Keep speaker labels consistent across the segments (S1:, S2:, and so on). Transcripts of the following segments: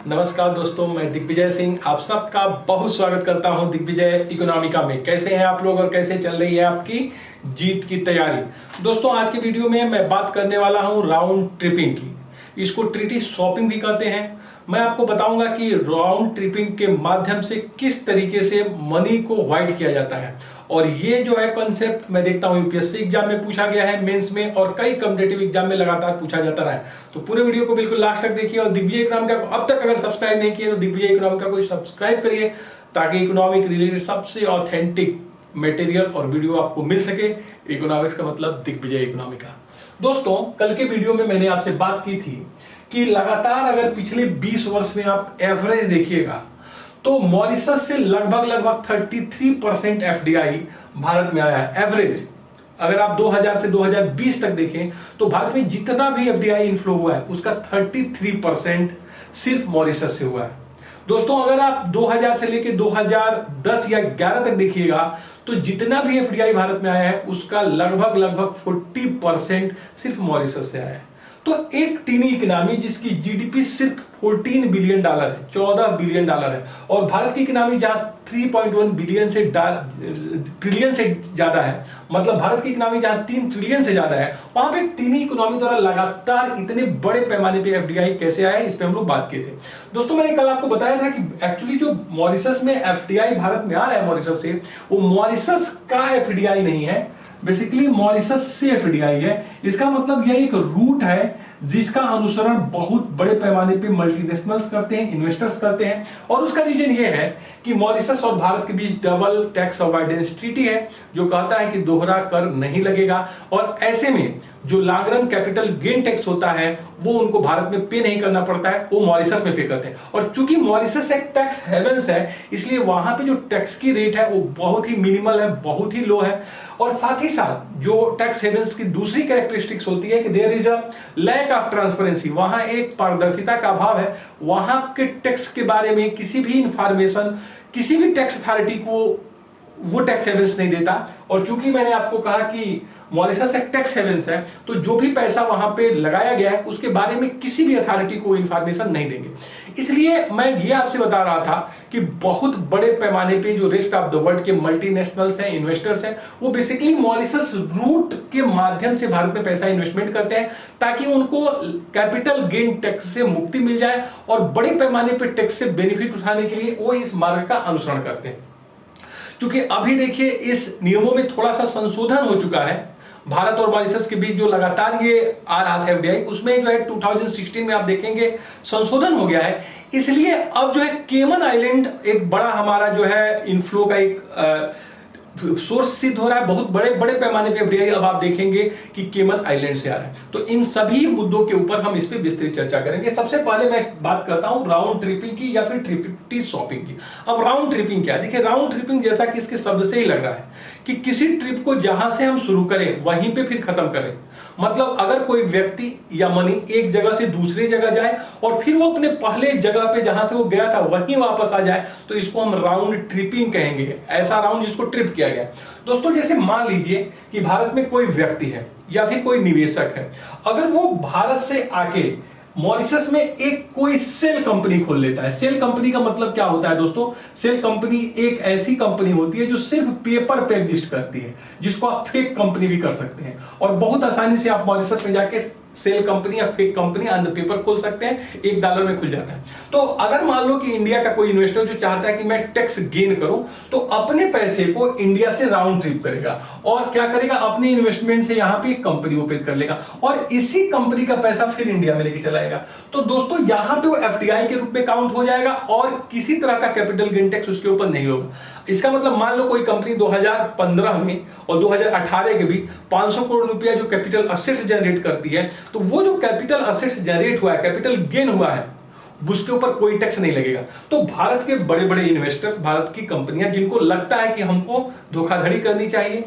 S1: नमस्कार दोस्तों, मैं दिग्विजय सिंह आप सबका बहुत स्वागत करता हूं दिग्विजय इकोनॉमिका में। कैसे हैं आप लोग और कैसे चल रही है आपकी जीत की तैयारी। दोस्तों आज के वीडियो में मैं बात करने वाला हूं राउंड ट्रिपिंग की। इसको ट्रीटी शॉपिंग भी कहते हैं। मैं आपको बताऊंगा कि राउंड ट्रिपिंग के माध्यम से किस तरीके से मनी को व्हाइट किया जाता है। और ये जो है कॉन्सेप्ट मैं देखता हूं यूपीएससी एग्जाम में पूछा गया है, मेंस में और कई कॉम्पिटिटिव एग्जाम में लगातार पूछा जाता रहा है। तो पूरे वीडियो को बिल्कुल लास्ट तक देखिए और दिग्विजय इकोनॉमिका को अब तक अगर सब्सक्राइब नहीं किए तो दिग्विजय इकोनॉमिका को सब्सक्राइब करिए ताकि इकोनॉमिक रिलेटेड सबसे ऑथेंटिक मटेरियल और वीडियो आपको मिल सके। इकोनॉमिक्स का मतलब दिग्विजय इकोनॉमिका। दोस्तों कल के वीडियो में मैंने आपसे बात की थी कि लगातार अगर पिछले 20 वर्ष में आप एवरेज देखिएगा तो मॉरिशस से लगभग 33% एफडीआई भारत में आया है। एवरेज अगर आप 2000 से 2020 तक देखें तो भारत में जितना भी एफडीआई इनफ्लो हुआ है उसका 33% सिर्फ मॉरिशस से हुआ है। दोस्तों अगर आप 2000 से लेकर 2010 या 11 तक देखिएगा तो जितना भी एफडीआई भारत में आया है उसका लगभग 40% सिर्फ मॉरिशस से आया है। तो एक टीनी इकोनॉमी जिसकी जीडीपी सिर्फ $14 बिलियन है, $14 बिलियन है, और भारत की इकोनॉमी जहां 3.1 बिलियन से ट्रिलियन से ज्यादा है, मतलब भारत की इकोनॉमी जहां 3 ट्रिलियन से ज्यादा है, वहां पे टीनी इकोनॉमी द्वारा लगातार इतने बड़े पैमाने पे एफडीआई कैसे आया इस पे हम लोग बात किए थे। दोस्तों मैंने कल आपको बताया था कि एक्चुअली जो मॉरिशस में एफडीआई भारत में आ रहा है मॉरिशस से, वो मॉरिशस का एफडीआई नहीं है, बेसिकली मॉरिशस से एफडीआई है। इसका मतलब यह एक रूट है जिसका अनुसरण बहुत बड़े पैमाने पे मल्टीनेशनल्स करते हैं, इन्वेस्टर्स करते हैं। और उसका रीजन ये है कि मॉरिशस और भारत के बीच डबल टैक्स अवॉइडेंस ट्रीटी है जो कहता है कि दोहरा कर नहीं लगेगा, और ऐसे में जो long run capital gain tax होता है वो उनको भारत में पे नहीं करना पड़ता है, वो मॉरिशस में पे करते हैं। और चूंकि मॉरिशस एक टैक्स हेवंस है इसलिए वहां पे जो टैक्स की रेट है वो बहुत ही मिनिमल है, बहुत ही लो है। और साथ ही साथ जो टैक्स हेवंस की दूसरी कैरेक्टरिस्टिक्स होती है कि there is a lack of transparency, वहां एक पारदर्शिता का अभाव है। वहां के टैक्स के बारे में किसी भी इंफॉर्मेशन किसी भी टैक्स अथॉरिटी को वो टैक्स हेवंस नहीं देता। और चूंकि मैंने आपको कहा कि मॉरिशस एक टैक्स हेवंस है तो जो भी पैसा वहां पे लगाया गया है उसके बारे में किसी भी अथॉरिटी को इंफॉर्मेशन नहीं देंगे। इसलिए मैं ये आपसे बता रहा था कि बहुत बड़े पैमाने पे जो रेस्ट ऑफ द वर्ल्ड के मल्टीनेशनल्स हैं, इन्वेस्टर्स हैं, वो बेसिकली मॉरिशस रूट के माध्यम से भारत में पैसा इन्वेस्टमेंट करते हैं ताकि उनको कैपिटल गेन टैक्स से मुक्ति मिल जाए और बड़े पैमाने पे टैक्स से बेनिफिट उठाने के लिए वो इस मार्ग का अनुसरण करते हैं। क्योंकि अभी देखिए इस नियमों में थोड़ा सा संशोधन हो चुका है भारत और मॉरिशस के बीच, जो लगातार ये आ रहा था एफडीआई, उसमें जो है 2016 में आप देखेंगे संशोधन हो गया है। इसलिए अब जो है केमन आइलैंड एक बड़ा हमारा जो है इनफ्लो का एक सोर्स सिद्ध हो रहा है। बहुत बड़े बड़े पैमाने पे एफडीआई अब आप देखेंगे कि केमन आइलैंड से आ रहा है। तो इन सभी मुद्दों के ऊपर हम इस पे विस्तृत चर्चा करेंगे। सबसे पहले मैं बात करता हूं राउंड ट्रिपिंग की या फिर ट्रिपिटी शॉपिंग की। अब राउंड ट्रिपिंग क्या है? देखिए राउंड ट्रिपिंग जैसा कि इसके शब्द से ही लग रहा है कि किसी ट्रिप को जहां से हम शुरू करें वहीं पे फिर खत्म करें। मतलब अगर कोई व्यक्ति या मनी एक जगह से दूसरी जगह जाए और फिर वो अपने पहले जगह पे जहां से वो गया था वहीं वापस आ जाए तो इसको हम राउंड ट्रिपिंग कहेंगे। ऐसा राउंड जिसको ट्रिप किया गया। दोस्तों जैसे मान लीजिए कि भारत में कोई व्यक्ति है या फिर कोई निवेशक है, अगर वो भारत से आके मॉरिशस में एक कोई सेल कंपनी खोल लेता है। सेल कंपनी का मतलब क्या होता है दोस्तों? सेल कंपनी एक ऐसी कंपनी होती है जो सिर्फ पेपर पे एग्जिस्ट करती है, जिसको आप फेक कंपनी भी कर सकते हैं। और बहुत आसानी से आप मॉरिशस में जाके सेल कंपनी या fake company on the paper खोल सकते हैं, $1 में खुल जाता है। तो अगर मान लो कि इंडिया का कोई इन्वेस्टर जो चाहता है कि मैं टैक्स गेन करूं तो अपने पैसे को इंडिया से राउंड ट्रिप करेगा और क्या करेगा, अपने इन्वेस्टमेंट से यहां पे एक कंपनी ओपन कर लेगा और इसी कंपनी का पैसा फिर इंडिया में लेके चला जाएगा। तो दोस्तों यहां पे वो एफडीआई के रूप में काउंट हो जाएगा और किसी तरह का कैपिटल गेन टैक्स उसके ऊपर नहीं होगा। इसका मतलब मान लो कोई कंपनी 2015 में और 2018 के बीच 500 करोड़ रुपया जो कैपिटल असेट्स जनरेट करती है, तो वो जो कैपिटल असेट्स जनरेट हुआ है, कैपिटल गेन हुआ है, उसके ऊपर कोई टैक्स नहीं लगेगा। तो भारत के बड़े बड़े इन्वेस्टर्स, भारत की कंपनियां जिनको लगता है कि हमको धोखाधड़ी करनी चाहिए,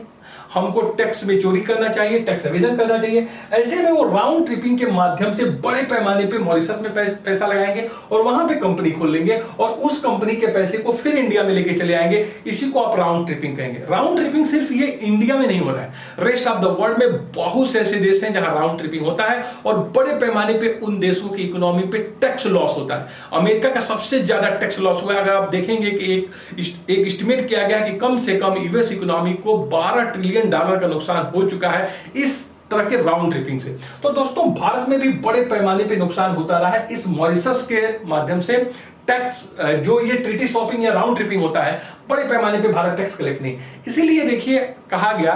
S1: हमको टैक्स में चोरी करना चाहिए, टैक्स एवेजन करना चाहिए। ऐसे में वो राउंड ट्रिपिंग के माध्यम से बड़े पैमाने पे मॉरिशस में पैसा लगाएंगे और वहां पे कंपनी खोल लेंगे और उस कंपनी के पैसे को फिर इंडिया में लेके चले आएंगे। इसी को आप राउंड ट्रिपिंग कहेंगे। राउंड ट्रिपिंग सिर्फ ये इंडिया में नहीं हो रहा है, रेस्ट ऑफ द वर्ल्ड में बहुत से ऐसे देश हैं जहां राउंड ट्रिपिंग होता है और बड़े पैमाने पे उन देशों की इकोनॉमी पे टैक्स लॉस होता है। अमेरिका का सबसे ज्यादा टैक्स लॉस हुआ है। अगर आप देखेंगे कि एक एस्टिमेट किया गया कि कम से कम यूएस इकोनॉमी को $12 ट्रिलियन का नुकसान हो चुका है इस तरह के राउंड ट्रिपिंग से। तो दोस्तों भारत में भी बड़े पैमाने पे नुकसान होता रहा है इस मॉरिशस के माध्यम से। टैक्स जो ये ट्रीटी स्वैपिंग या राउंड ट्रिपिंग होता है, बड़े पैमाने पे भारत टैक्स कलेक्ट नहीं। इसीलिए देखिए कहा गया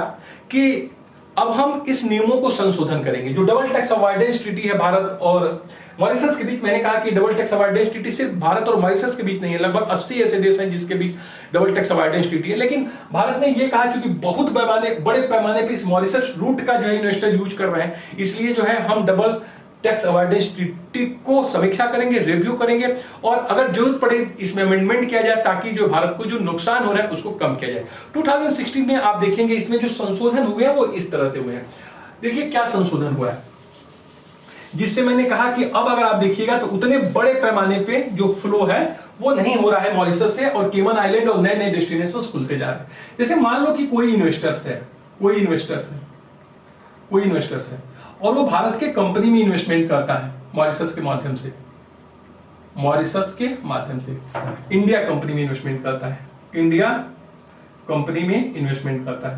S1: कि अब हम इस नियमों को संशोधन करेंगे। जो डबल टैक्स अवॉइडेंस ट्रीटी है भारत और मॉरिशस के बीच, मैंने कहा कि डबल टैक्स अवॉइडेंस ट्रीटी सिर्फ भारत और मॉरिशस के बीच नहीं है, लगभग 80 ऐसे देश हैं जिसके बीच डबल टैक्स अवॉइडेंस ट्रीटी है। लेकिन भारत ने यह कहा चूंकि बहुत बड़े पैमाने पे इस मॉरिशस रूट का जो है इन्वेस्टर यूज कर रहे हैं, इसलिए जो है हम डबल टैक्स अवॉइडेंस ट्रीटी को समीक्षा करेंगे, रिव्यू करेंगे और अगर जरूरत पड़े इसमें अमेंडमेंट किया जाए ताकि जो भारत को जो नुकसान हो रहा है उसको कम किया जाए। 2016 में आप देखेंगे इसमें जो संशोधन हुए हैं वो इस तरह से हुए हैं। देखिए क्या संशोधन हुआ है, जिससे मैंने कहा कि अब अगर आप देखिएगा तो उतने बड़े पैमाने पे जो फ्लो है वो नहीं हो रहा है मॉरिशस से और केमन आइलैंड और नए नए डेस्टिनेशंस खुलते जा रहे हैं। जैसे मान लो कि कोई इन्वेस्टर्स है और वो भारत के कंपनी में इन्वेस्टमेंट करता है मॉरिशस के माध्यम से, इंडिया कंपनी में इन्वेस्टमेंट करता है, इंडिया कंपनी में इन्वेस्टमेंट करता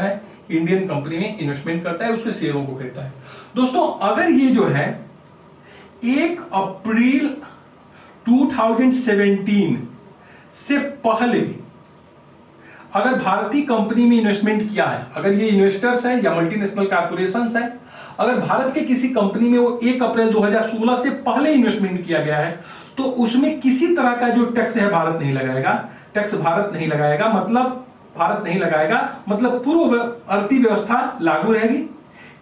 S1: है, इंडियन कंपनी में इन्वेस्टमेंट करता है, उसके शेयरों को खरीदता है। दोस्तों अगर ये जो है 1 अप्रैल 2017 से पहले अगर भारतीय कंपनी में इन्वेस्टमेंट किया है, अगर ये इन्वेस्टर्स हैं या मल्टीनेशनल कॉर्पोरेशंस हैं, अगर भारत के किसी कंपनी में वो 1 अप्रैल 2016 से पहले इन्वेस्टमेंट किया गया है तो उसमें किसी तरह का जो टैक्स है भारत नहीं लगाएगा, मतलब पूर्व अर्थव्यवस्था लागू रहेगी।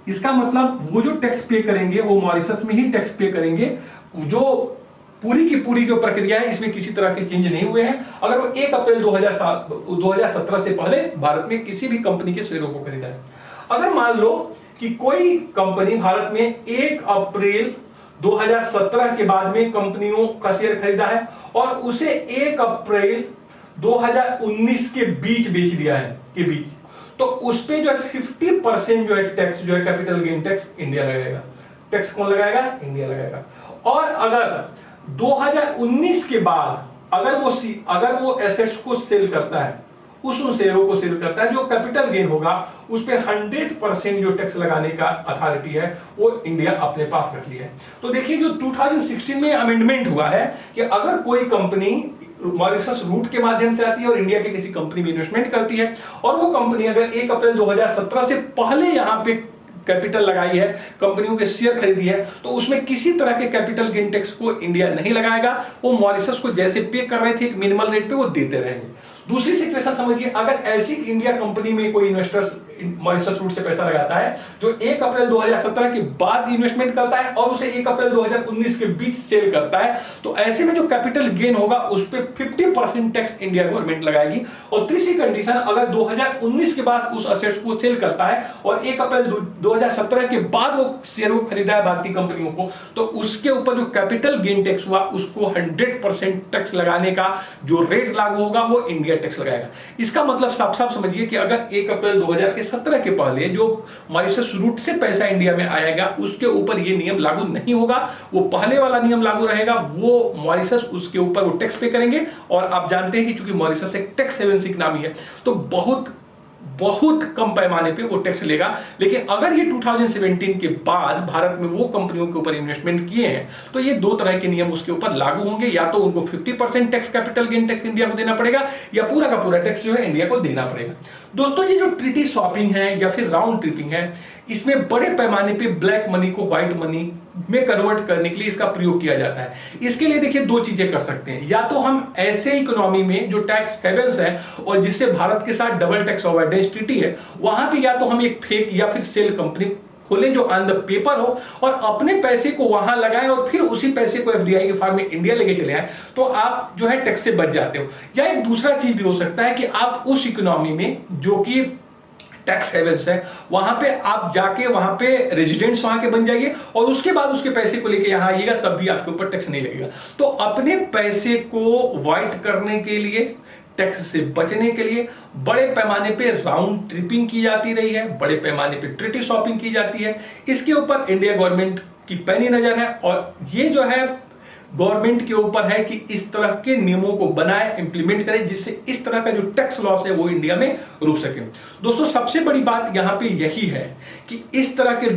S1: इसका मतलब वो जो टैक्स पे करेंगे वो मॉरिशस में ही टैक्स पे करेंगे। जो पूरी की पूरी जो प्रक्रिया है इसमें किसी तरह के चेंज नहीं हुए हैं। अगर वो 1 अप्रैल 2017 से पहले भारत में किसी भी कंपनी के शेयरों को खरीदा है। अगर मान लो कि कोई कंपनी भारत में 1 अप्रैल 2017 के बाद में कंपनियों का शेयर खरीदा है और उसे 1 अप्रैल 2019 के बीच बेच दिया है तो उस पे जो 50% जो है टैक्स जो है कैपिटल गेन टैक्स इंडिया लगाएगा। टैक्स कौन लगाएगा? इंडिया लगाएगा। और अगर 2019 के बाद अगर वो एसेट्स को सेल करता है, उन शेयरों को सेल करता है, जो कैपिटल गेन होगा उस पे 100% जो टैक्स लगाने का अथॉरिटी है वो इंडिया अपने पास रख लिया है। तो देखिए जो 2016 में अमेंडमेंट हुआ है कि अगर कोई कंपनी मॉरिशस रूट के माध्यम से आती है और इंडिया के किसी कंपनी में इन्वेस्टमेंट करती है और वो कंपनी अगर 1 अप्रैल 2017 से पहले यहां पे कैपिटल लगाई है, कंपनियों के शेयर खरीदी है, तो उसमें किसी तरह के कैपिटल गेन टैक्स को इंडिया नहीं लगाएगा। वो मॉरिशस को जैसे पे कर रहे थे एक मिनिमल रेट पे वो देते रहेंगे। दूसरी सिचुएशन समझिए, अगर ऐसी इंडिया कंपनी में कोई इन्वेस्टर मॉरिशस रूट से पैसा लगाता है जो 1 अप्रैल 2017 के बाद इन्वेस्टमेंट करता है और उसे 1 अप्रैल 2019 के बीच सेल करता है, तो ऐसे में जो कैपिटल गेन होगा उस पे 50% टैक्स इंडिया गवर्नमेंट लगाएगी। और तीसरी कंडीशन, अगर 2019 के बाद उस एसेट्स को सेल करता है और 1 अप्रैल 2017 के बाद वो शेयर को खरीदा है भारतीय कंपनियों को, तो उसके ऊपर जो कैपिटल गेन टैक्स हुआ उसको 100% टैक्स लगाने का जो रेट लागू होगा वो इंडिया टैक्स लगाएगा। इसका मतलब साफ साफ समझिए कि अगर 1 अप्रैल 2017 के पहले जो मॉरिशस रूट से पैसा इंडिया में आएगा उसके ऊपर ये नियम लागू नहीं होगा, वो पहले वाला नियम लागू रहेगा। वो मॉरिशस उसके ऊपर वो टैक्स पे करेंगे और आप जानते हैं कि चूंकि मॉरिशस एक टैक्स हेवन इकोनॉमी है तो बहुत कम पैमाने पे वो टैक्स लेगा। लेकिन अगर ये 2017 के बाद भारत में वो कंपनियों के ऊपर इन्वेस्टमेंट किए हैं तो ये दो तरह के नियम उसके ऊपर लागू होंगे। या तो उनको 50% tax capital gain tax India को देना पड़ेगा या पूरा का पूरा टैक्स जो है इंडिया को देना पड़ेगा। दोस्तों ये जो ट्रीटी स्वैपिंग है या फिर राउंड ट्रिपिंग है, इसमें बड़े पैमाने पे ब्लैक मनी को व्हाइट मनी में कन्वर्ट करने के लिए इसका प्रयोग किया जाता है। इसके लिए देखिए दो चीजें कर सकते हैं, या तो हम ऐसे इकोनॉमी में जो टैक्स हेवन्स है और जिससे भारत के साथ डबल टैक्स अवॉइडेंस ट्रीटी है वहां पे या तो हम एक फेक या फिर सेल कंपनी खोलें जो ऑन द पेपर हो और अपने पैसे को वहां लगाएं और फिर उसी पैसे को एफडीआई के फॉर्म में इंडिया लेके चले आए, तो आप जो है टैक्स से बच जाते हो। या एक दूसरा चीज भी हो सकता है कि आप उस इकोनॉमी में जो कि टैक्स हेवन्स है वहां पे आप जाके वहां पे रेजिडेंट्स वहां के बन जाइए और उसके बाद उसके पैसे को लेके यहां आइएगा, तब भी आपके ऊपर टैक्स नहीं लगेगा। तो अपने पैसे को वाइट करने के लिए, टैक्स से बचने के लिए बड़े पैमाने पे राउंड ट्रिपिंग की जाती रही है, बड़े पैमाने पे ट्रिटी शॉपिंग की जाती है। इसके ऊपर इंडिया गवर्नमेंट की पैनी नजर है और ये जो है गवर्नमेंट के ऊपर है कि इस तरह के नियमों को बनाए, इंप्लीमेंट करें, जिससे इस तरह का जो टैक्स लॉस है वो इंडिया में रुक सके। दोस्तों सबसे बड़ी बात यहां पे यही है कि इस तरह के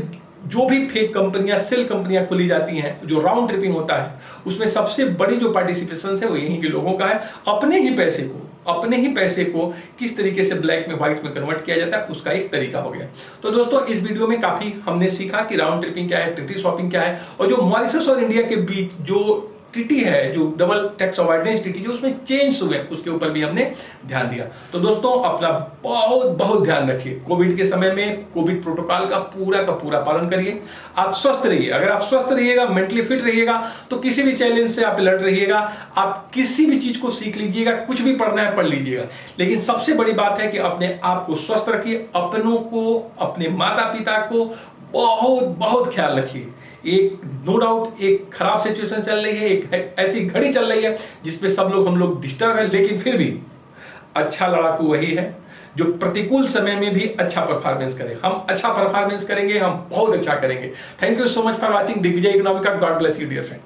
S1: जो भी फेक कंपनियां, सेल कंपनियां खुली जाती हैं, जो राउंड ट्रिपिंग होता है, उसमें सबसे बड़ी जो पार्टिसिपेशन है वो यहीं के लोगों का है। अपने ही पैसे को किस तरीके से ब्लैक में व्हाइट में कन्वर्ट किया जाता है, उसका एक तरीका हो गया। तो दोस्तों इस वीडियो में काफी हमने सीखा कि राउंड ट्रिपिंग क्या है, ट्रिटी शॉपिंग क्या है, और जो मॉरिशस और इंडिया के बीच जो ट्रीटी है, जो डबल टैक्स अवॉइडेंस ट्रीटी, जो उसमें चेंज हुए उसके ऊपर भी हमने ध्यान दिया। तो दोस्तों अपना बहुत ध्यान रखिए। कोविड के समय में कोविड प्रोटोकॉल का पूरा पालन करिए। आप स्वस्थ रहिए। अगर आप स्वस्थ रहिएगा, मेंटली फिट रहिएगा, तो किसी भी चैलेंज से आप लड़ रहिएगा, आप किसी भी चीज को सीख लीजिएगा, कुछ भी पढ़ना है पढ़ लीजिएगा। लेकिन सबसे बड़ी बात है कि अपने आप को स्वस्थ रखिए, अपनों को, अपने माता पिता को बहुत ख्याल रखिए। एक नो डाउट एक खराब सिचुएशन चल रही है, एक ऐसी घड़ी चल रही है जिसपे हम लोग डिस्टर्ब है, लेकिन फिर भी अच्छा लड़ाकू वही है जो प्रतिकूल समय में भी अच्छा परफॉर्मेंस करे। हम अच्छा परफॉर्मेंस करेंगे, हम बहुत अच्छा करेंगे। Thank you so much for watching Digvijay Economica. God bless you dear friend.